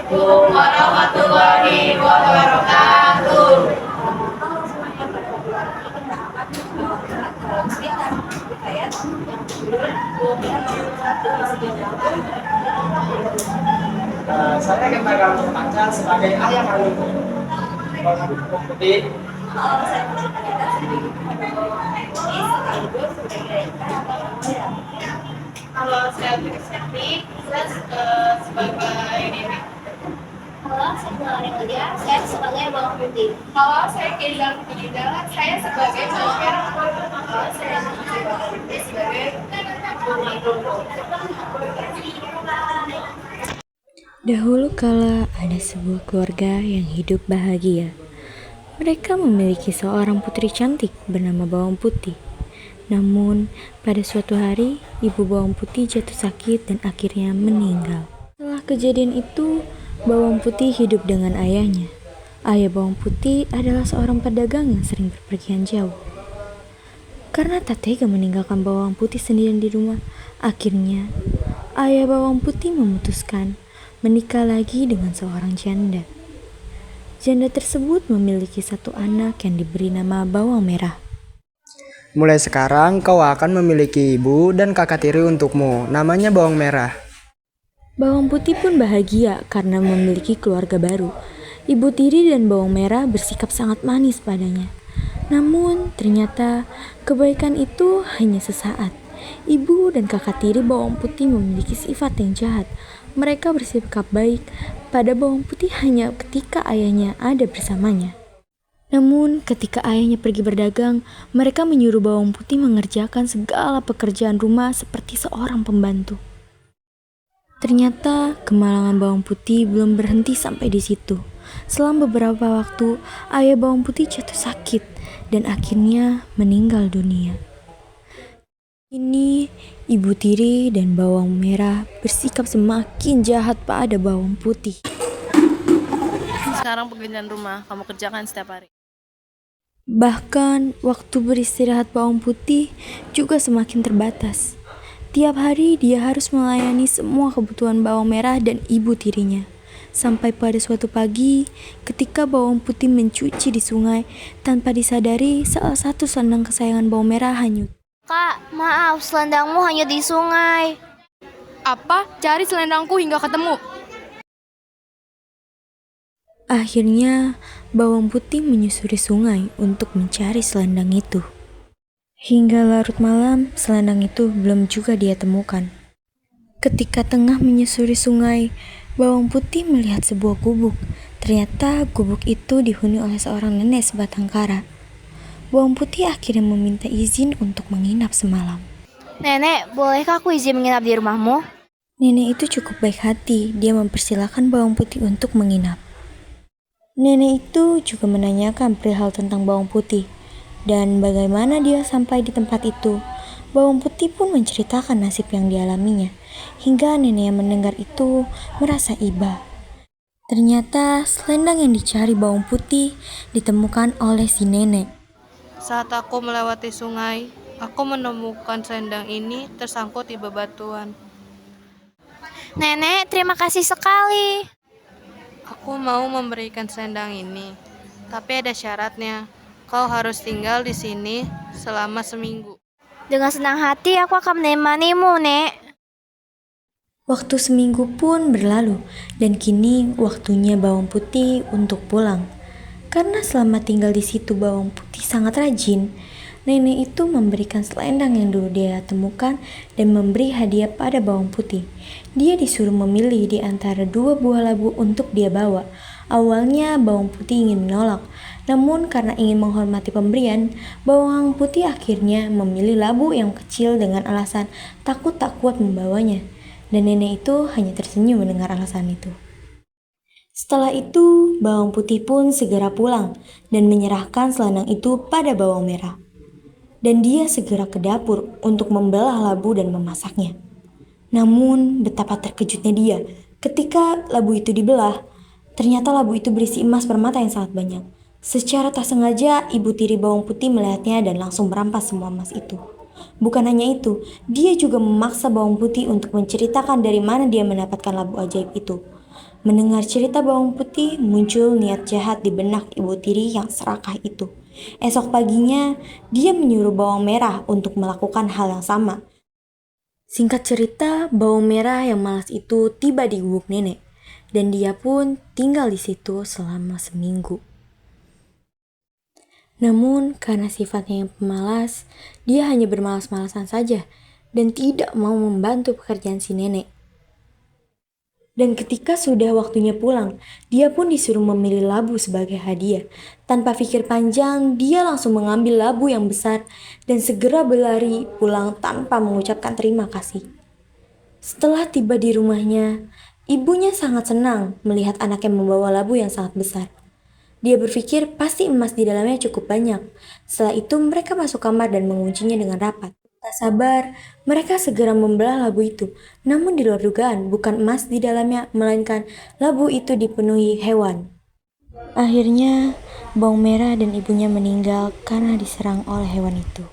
warahmatullahi wabarakatuh. Saya Gembala Panca sebagai ayah kandung Bang Putih. Halo, saya Trisnati, saya sebagai ini. Halo, saya Melani Nadia, saya sebagai bawang putih. Halo, saya Kendall Putida, saya sebagai bawang merah. Halo, saya bawang putih sebagai bawang merah. Dahulu kala ada sebuah keluarga yang hidup bahagia. Mereka memiliki seorang putri cantik bernama Bawang Putih. Namun, pada suatu hari, ibu Bawang Putih jatuh sakit dan akhirnya meninggal. Setelah kejadian itu, Bawang Putih hidup dengan ayahnya. Ayah Bawang Putih adalah seorang pedagang yang sering berpergian jauh. Karena tak tega meninggalkan Bawang Putih sendirian di rumah, akhirnya ayah Bawang Putih memutuskan menikah lagi dengan seorang janda. Janda tersebut memiliki satu anak yang diberi nama Bawang Merah. Mulai sekarang kau akan memiliki ibu dan kakak tiri untukmu, namanya Bawang Merah. Bawang Putih pun bahagia karena memiliki keluarga baru. Ibu tiri dan Bawang Merah bersikap sangat manis padanya. Namun ternyata kebaikan itu hanya sesaat. Ibu dan kakak tiri Bawang Putih memiliki sifat yang jahat. Mereka bersikap baik pada Bawang Putih hanya ketika ayahnya ada bersamanya. Namun ketika ayahnya pergi berdagang, mereka menyuruh Bawang Putih mengerjakan segala pekerjaan rumah seperti seorang pembantu. Ternyata kemalangan Bawang Putih belum berhenti sampai di situ. Selang beberapa waktu, ayah Bawang Putih jatuh sakit dan akhirnya meninggal dunia. Ini ibu tiri dan Bawang Merah bersikap semakin jahat pada Bawang Putih. Sekarang pekerjaan rumah kamu kerjakan setiap hari. Bahkan waktu beristirahat Bawang Putih juga semakin terbatas. Tiap hari dia harus melayani semua kebutuhan Bawang Merah dan ibu tirinya. Sampai pada suatu pagi, ketika Bawang Putih mencuci di sungai, tanpa disadari salah satu selendang kesayangan Bawang Merah hanyut. Kak, maaf, selendangmu hanya di sungai. Apa? Cari selendangku hingga ketemu. Akhirnya, Bawang Putih menyusuri sungai untuk mencari selendang itu. Hingga larut malam, selendang itu belum juga dia temukan. Ketika tengah menyusuri sungai, Bawang Putih melihat sebuah gubuk. Ternyata gubuk itu dihuni oleh seorang nenek sebatang kara. Bawang Putih akhirnya meminta izin untuk menginap semalam. Nenek, bolehkah aku izin menginap di rumahmu? Nenek itu cukup baik hati, dia mempersilahkan Bawang Putih untuk menginap. Nenek itu juga menanyakan perihal tentang Bawang Putih dan bagaimana dia sampai di tempat itu. Bawang Putih pun menceritakan nasib yang dialaminya, hingga nenek yang mendengar itu merasa iba. Ternyata selendang yang dicari Bawang Putih ditemukan oleh si nenek. Saat aku melewati sungai, aku menemukan selendang ini tersangkut di bebatuan. Nenek, terima kasih sekali. Aku mau memberikan selendang ini, tapi ada syaratnya. Kau harus tinggal di sini selama seminggu. Dengan senang hati aku akan menemanimu, Nek. Waktu seminggu pun berlalu dan kini waktunya Bawang Putih untuk pulang. Karena selama tinggal di situ Bawang Putih sangat rajin, nenek itu memberikan selendang yang dulu dia temukan dan memberi hadiah pada Bawang Putih. Dia disuruh memilih di antara dua buah labu untuk dia bawa. Awalnya Bawang Putih ingin menolak, namun karena ingin menghormati pemberian, Bawang Putih akhirnya memilih labu yang kecil dengan alasan takut tak kuat membawanya. Dan nenek itu hanya tersenyum mendengar alasan itu. Setelah itu, Bawang Putih pun segera pulang dan menyerahkan selendang itu pada Bawang Merah. Dan dia segera ke dapur untuk membelah labu dan memasaknya. Namun, betapa terkejutnya dia ketika labu itu dibelah. Ternyata labu itu berisi emas permata yang sangat banyak. Secara tak sengaja, ibu tiri Bawang Putih melihatnya dan langsung merampas semua emas itu. Bukan hanya itu, dia juga memaksa Bawang Putih untuk menceritakan dari mana dia mendapatkan labu ajaib itu. Mendengar cerita bawang putih, muncul niat jahat di benak ibu tiri yang serakah itu. Esok paginya, dia menyuruh bawang merah untuk melakukan hal yang sama. Singkat cerita, bawang merah yang malas itu tiba di gubuk nenek, dan dia pun tinggal di situ selama seminggu. Namun, karena sifatnya yang pemalas, dia hanya bermalas-malasan saja dan tidak mau membantu pekerjaan si nenek. Dan ketika sudah waktunya pulang, dia pun disuruh memilih labu sebagai hadiah. Tanpa pikir panjang, dia langsung mengambil labu yang besar dan segera berlari pulang tanpa mengucapkan terima kasih. Setelah tiba di rumahnya, ibunya sangat senang melihat anaknya membawa labu yang sangat besar. Dia berpikir pasti emas di dalamnya cukup banyak. Setelah itu mereka masuk kamar dan menguncinya dengan rapat. Tak sabar, mereka segera membelah labu itu. Namun di luar dugaan, bukan emas di dalamnya, melainkan labu itu dipenuhi hewan. Akhirnya, bawang merah dan ibunya meninggal karena diserang oleh hewan itu.